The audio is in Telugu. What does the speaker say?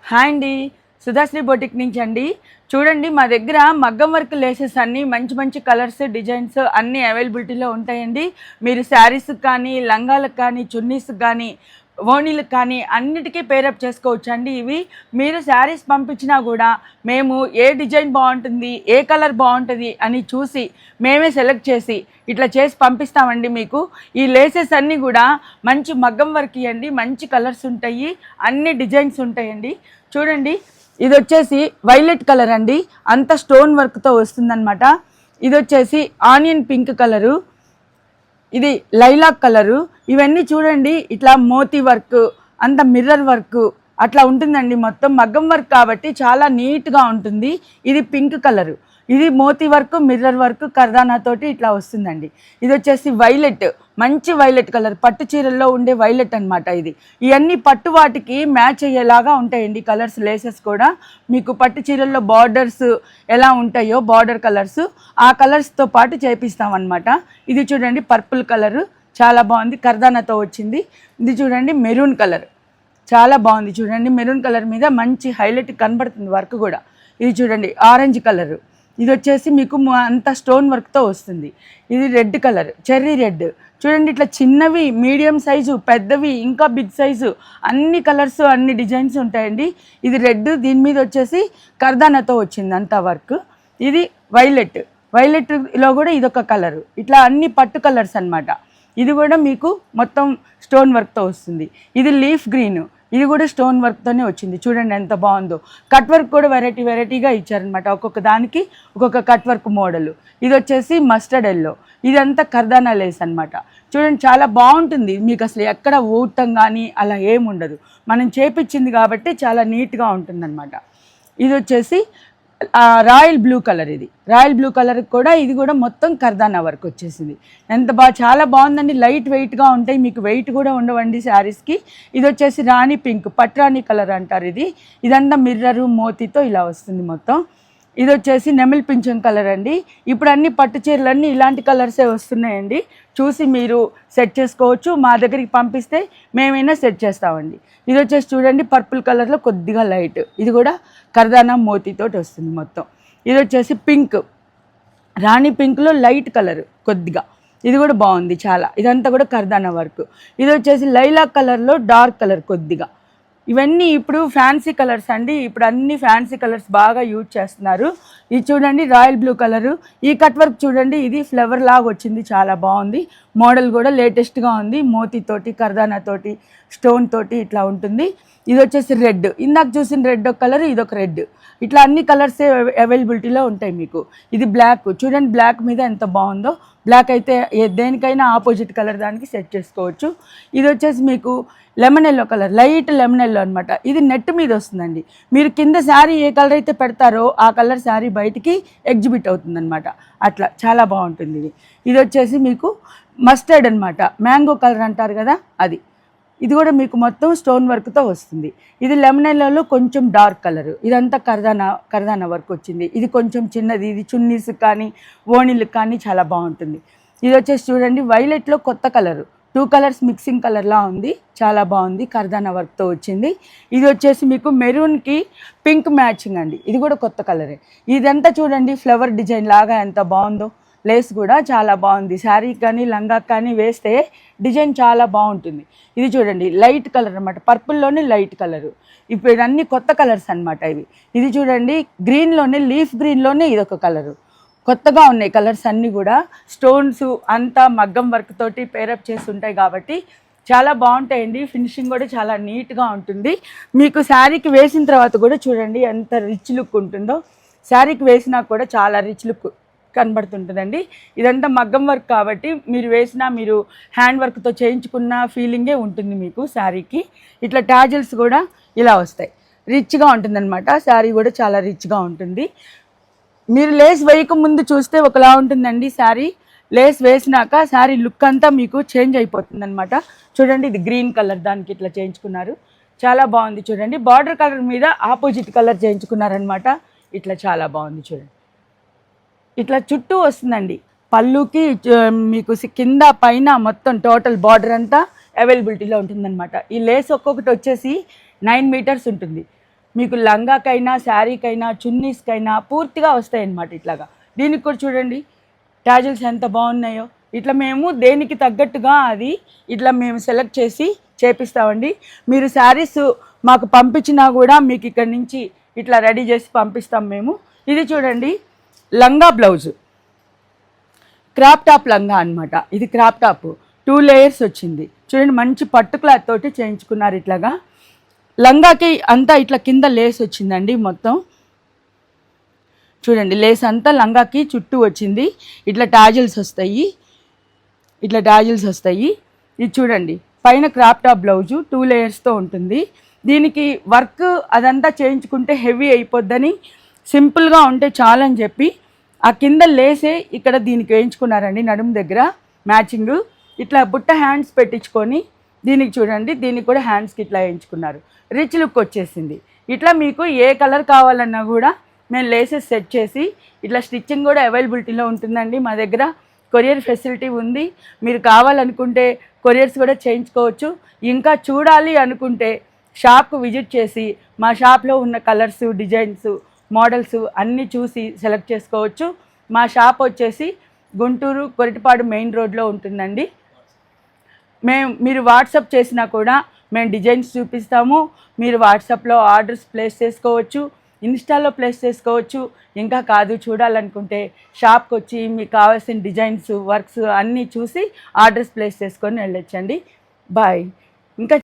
హాయ్ అండి, సుధాశ్రీ బొటిక్ నుంచి అండి. చూడండి, మా దగ్గర మగ్గం వర్క్ లేసెస్ అన్నీ మంచి మంచి కలర్స్ డిజైన్స్ అన్నీ అవైలబిలిటీలో ఉంటాయండి. మీరు శారీస్కి కానీ, లంగాలకు కానీ, చున్నీస్కి కానీ, ఓణీలకు కానీ అన్నిటికీ పేరప్ చేసుకోవచ్చు అండి. ఇవి మీరు శారీస్ పంపించినా కూడా మేము ఏ డిజైన్ బాగుంటుంది, ఏ కలర్ బాగుంటుంది అని చూసి మేమే సెలెక్ట్ చేసి ఇట్లా చేసి పంపిస్తామండి. మీకు ఈ లేసెస్ అన్నీ కూడా మంచి మగ్గం వర్క్ ఇవ్వండి, మంచి కలర్స్ ఉంటాయి, అన్ని డిజైన్స్ ఉంటాయండి. చూడండి, ఇది వచ్చేసి వైలెట్ కలర్ అండి, అంత స్టోన్ వర్క్తో వస్తుందన్నమాట. ఇది వచ్చేసి ఆనియన్ పింక్ కలరు, ఇది లైలాక్ కలరు. ఇవన్నీ చూడండి, ఇట్లా మోతీ వర్క్, అంత మిర్రర్ వర్క్ అట్లా ఉంటుందండి. మొత్తం మగ్గం వర్క్ కాబట్టి చాలా నీట్గా ఉంటుంది. ఇది పింక్ కలరు, ఇది మోతీ వర్క్, మిర్రర్ వర్క్, కర్దానాతోటి ఇట్లా వస్తుందండి. ఇది వచ్చేసి వైలెట్, మంచి వైలెట్ కలర్, పట్టు చీరల్లో ఉండే వైలెట్ అనమాట. ఇది ఇవన్నీ పట్టు వాటికి మ్యాచ్ అయ్యేలాగా ఉంటాయండి కలర్స్. లేసెస్ కూడా మీకు పట్టు చీరల్లో బార్డర్స్ ఎలా ఉంటాయో బార్డర్ కలర్స్, ఆ కలర్స్తో పాటు చేపిస్తామన్నమాట. ఇది చూడండి పర్పుల్ కలరు, చాలా బాగుంది, కర్దానాతో వచ్చింది. ఇది చూడండి మెరూన్ కలర్, చాలా బాగుంది. చూడండి మెరూన్ కలర్ మీద మంచి హైలైట్ కనబడుతుంది వర్క్ కూడా. ఇది చూడండి ఆరెంజ్ కలరు, ఇది వచ్చేసి మీకు అంత స్టోన్ వర్క్తో వస్తుంది. ఇది రెడ్ కలర్, చెర్రీ రెడ్. చూడండి, ఇట్లా చిన్నవి, మీడియం సైజు, పెద్దవి, ఇంకా బిగ్ సైజు, అన్ని కలర్స్ అన్ని డిజైన్స్ ఉంటాయండి. ఇది రెడ్, దీని మీద వచ్చేసి కర్దానాతో వచ్చింది అంతా వర్క్. ఇది వైలెట్, వైలెట్లో కూడా ఇదొక కలరు. ఇట్లా అన్ని పట్టు కలర్స్ అనమాట. ఇది కూడా మీకు మొత్తం స్టోన్ వర్క్తో వస్తుంది. ఇది లీఫ్ గ్రీన్, ఇది కూడా స్టోన్ వర్క్తోనే వచ్చింది. చూడండి ఎంత బాగుందో. కట్ వర్క్ కూడా వెరైటీగా ఇచ్చారనమాట, ఒక్కొక్క దానికి ఒక్కొక్క కట్ వర్క్ మోడలు. ఇది వచ్చేసి మస్టర్డ్ ఎల్లో, ఇదంతా కర్దానా లేస్ అనమాట. చూడండి చాలా బాగుంటుంది, మీకు అసలు ఎక్కడ ఊటం కానీ అలా ఏముండదు. మనం చేపించింది కాబట్టి చాలా నీట్గా ఉంటుందన్నమాట. ఇది వచ్చేసి రాయల్ బ్లూ కలర్, ఇది రాయల్ బ్లూ కలర్ కూడా, ఇది కూడా మొత్తం కర్దానా వర్క్ వచ్చేసింది. ఎంత చాలా బాగుందండి. లైట్ వెయిట్గా ఉంటాయి, మీకు వెయిట్ కూడా ఉండవండి శారీస్కి. ఇది వచ్చేసి రాణి పింక్, పట్రాణి కలర్ అంటారు. ఇదంతా మిర్రరు మోతీతో ఇలా వస్తుంది మొత్తం. ఇది వచ్చేసి నెమిల్ పింఛం కలర్ అండి. ఇప్పుడు అన్ని పట్టు చీరలన్నీ ఇలాంటి కలర్సే వస్తున్నాయండి. చూసి మీరు సెట్ చేసుకోవచ్చు, మా దగ్గరికి పంపిస్తే మేమైనా సెట్ చేస్తామండి. ఇది వచ్చేసి చూడండి పర్పుల్ కలర్లో కొద్దిగా లైట్, ఇది కూడా కర్దానా మోతీతోటి వస్తుంది మొత్తం. ఇది వచ్చేసి పింక్, రాణి పింక్లో లైట్ కలర్ కొద్దిగా, ఇది కూడా బాగుంది చాలా. ఇదంతా కూడా కర్దానా వర్క్. ఇది వచ్చేసి లైలాక్ కలర్లో డార్క్ కలర్ కొద్దిగా. ఇవన్నీ ఇప్పుడు ఫ్యాన్సీ కలర్స్ అండి, ఇప్పుడు అన్ని ఫ్యాన్సీ కలర్స్ బాగా యూజ్ చేస్తున్నారు. ఇది చూడండి రాయల్ బ్లూ కలరు, ఈ కట్ వర్క్ చూడండి, ఇది ఫ్లవర్ లాగా వచ్చింది, చాలా బాగుంది. మోడల్ కూడా లేటెస్ట్గా ఉంది, మోతీతోటి కర్దానాతోటి స్టోన్ తోటి ఇట్లా ఉంటుంది. ఇది వచ్చేసి రెడ్, ఇందాక చూసిన రెడ్ ఒక కలర్, ఇదొక రెడ్. ఇట్లా అన్ని కలర్స్ అవైలబిలిటీలో ఉంటాయి మీకు. ఇది బ్లాక్, చూడండి బ్లాక్ మీద ఎంత బాగుందో. బ్లాక్ అయితే దేనికైనా ఆపోజిట్ కలర్ దానికి సెట్ చేసుకోవచ్చు. ఇది వచ్చేసి మీకు lemon yellow colour, light lemon yellow అనమాట. ఇది నెట్ మీద వస్తుందండి. మీరు కింద శారీ ఏ కలర్ అయితే పెడతారో ఆ కలర్ శారీ బయటికి ఎగ్జిబిట్ అవుతుందన్నమాట. అట్లా చాలా బాగుంటుంది. ఇది వచ్చేసి మీకు మస్టర్డ్ అనమాట, మ్యాంగో కలర్ అంటారు కదా అది. ఇది కూడా మీకు మొత్తం స్టోన్ వర్క్తో వస్తుంది. ఇది లెమన్ ఎల్లోలో కొంచెం డార్క్ కలరు, ఇదంతా కర్దానా వర్క్ వచ్చింది. ఇది కొంచెం చిన్నది, ఇది చున్నీస్కి కానీ ఓణీలకు కానీ చాలా బాగుంటుంది. ఇది వచ్చేసి చూడండి వైలెట్లో కొత్త కలరు, 2 కలర్స్ మిక్సింగ్ కలర్లా ఉంది, చాలా బాగుంది, కర్దానా వర్క్తో వచ్చింది. ఇది వచ్చేసి మీకు మెరూన్కి పింక్ మ్యాచింగ్ అండి, ఇది కూడా కొత్త కలరే. ఇదంతా చూడండి ఫ్లవర్ డిజైన్ లాగా ఎంత బాగుందో. లేస్ కూడా చాలా బాగుంది, శారీకి కానీ లంగాకి కానీ వేస్తే డిజైన్ చాలా బాగుంటుంది. ఇది చూడండి లైట్ కలర్ అనమాట, పర్పుల్లోనే లైట్ కలరు. ఇప్పుడు ఇవన్నీ కొత్త కలర్స్ అనమాట ఇవి. ఇది చూడండి గ్రీన్లోనే, లీఫ్ గ్రీన్లోనే ఇదొక కలరు. కొత్తగా ఉన్నాయి కలర్స్ అన్నీ కూడా. స్టోన్స్ అంతా మగ్గం వర్క్ తోటి పేరప్ చేసి ఉంటాయి కాబట్టి చాలా బాగుంటాయండి. ఫినిషింగ్ కూడా చాలా నీట్గా ఉంటుంది. మీకు శారీకి వేసిన తర్వాత కూడా చూడండి ఎంత రిచ్ లుక్ ఉంటుందో. శారీకి వేసినా కూడా చాలా రిచ్ లుక్ కనబడుతుంటుందండి. ఇదంతా మగ్గం వర్క్ కాబట్టి మీరు వేసినా, మీరు హ్యాండ్ వర్క్తో చేయించుకున్న ఫీలింగే ఉంటుంది మీకు శారీకి. ఇట్లా టాజిల్స్ కూడా ఇలా వస్తాయి, రిచ్గా ఉంటుందన్నమాట. శారీ కూడా చాలా రిచ్గా ఉంటుంది. మీరు లేస్ వేయక ముందు చూస్తే ఒకలా ఉంటుందండి శారీ, లేస్ వేసినాక శారీ లుక్ అంతా మీకు చేంజ్ అయిపోతుంది అనమాట. చూడండి ఇది గ్రీన్ కలర్, దానికి ఇట్లా చేయించుకున్నారు, చాలా బాగుంది. చూడండి బార్డర్ కలర్ మీద ఆపోజిట్ కలర్ చేయించుకున్నారనమాట. ఇట్లా చాలా బాగుంది. చూడండి ఇట్లా చుట్టూ వస్తుందండి పళ్ళుకి, మీకు కింద పైన మొత్తం టోటల్ బార్డర్ అంతా అవైలబిలిటీలో ఉంటుందన్నమాట. ఈ లేస్ ఒక్కొక్కటి వచ్చేసి 9 మీటర్స్ ఉంటుంది. మీకు లంగాకైనా శారీకైనా చున్నీస్కైనా పూర్తిగా వస్తాయి అన్నమాట. ఇట్లాగా దీనికి కూడా చూడండి ట్యాజిల్స్ ఎంత బాగున్నాయో. ఇట్లా మేము దేనికి తగ్గట్టుగా అది ఇట్లా మేము సెలెక్ట్ చేసి చేపిస్తామండి. మీరు శారీస్ మాకు పంపించినా కూడా మీకు ఇక్కడ నుంచి ఇట్లా రెడీ చేసి పంపిస్తాం మేము. ఇది చూడండి లంగా బ్లౌజు, క్రాప్ టాప్ లంగా అనమాట. ఇది క్రాప్ టాప్ 2 లేయర్స్ వచ్చింది చూడండి. మంచి పట్టు క్లాత్ తోటి చేయించుకున్నారు. ఇట్లాగా లంగాకి అంతా ఇట్లా కింద లేస్ వచ్చిందండి. మొత్తం చూడండి లేస్ అంతా లంగాకి చుట్టూ వచ్చింది. ఇట్లా టాజిల్స్ వస్తాయి, ఇట్లా టాజిల్స్ వస్తాయి. ఇది చూడండి పైన క్రాప్ టాప్ బ్లౌజు 2 లేయర్స్తో ఉంటుంది. దీనికి వర్క్ అదంతా చేయించుకుంటే హెవీ అయిపోద్దని సింపుల్గా ఉంటే చాలని చెప్పి ఆ కింద లేసే ఇక్కడ దీనికి వేయించుకున్నారండి. నడుము దగ్గర మ్యాచింగ్ ఇట్లా బుట్ట హ్యాండ్స్ పెట్టించుకొని దీనికి చూడండి, దీనికి కూడా హ్యాండ్స్కి ఇట్లా వేయించుకున్నారు. రిచ్ లుక్ వచ్చేసింది. ఇట్లా మీకు ఏ కలర్ కావాలన్నా కూడా మేము లేసెస్ సెట్ చేసి ఇట్లా స్టిచ్చింగ్ కూడా అవైలబిలిటీలో ఉంటుందండి. మా దగ్గర కొరియర్ ఫెసిలిటీ ఉంది. మీరు కావాలనుకుంటే కొరియర్స్ కూడా చేయించుకోవచ్చు. ఇంకా చూడాలి అనుకుంటే షాప్కు విజిట్ చేసి మా షాప్లో ఉన్న కలర్స్, డిజైన్స్, మోడల్స్ అన్నీ చూసి సెలెక్ట్ చేసుకోవచ్చు. మా షాప్ వచ్చేసి గుంటూరు కొరిటపాడు మెయిన్ రోడ్లో ఉంటుందండి. మీరు వాట్సాప్ చేసినా కూడా మేము డిజైన్స్ చూపిస్తాము. మీరు వాట్సాప్లో ఆర్డర్స్ ప్లేస్ చేసుకోవచ్చు, ఇన్స్టాలో ప్లేస్ చేసుకోవచ్చు. ఇంకా కాదు చూడాలనుకుంటే షాప్కి వచ్చి మీకు కావాల్సిన డిజైన్స్, వర్క్స్ అన్నీ చూసి ఆర్డర్స్ ప్లేస్ చేసుకొని వెళ్ళొచ్చండి. బాయ్. ఇంకా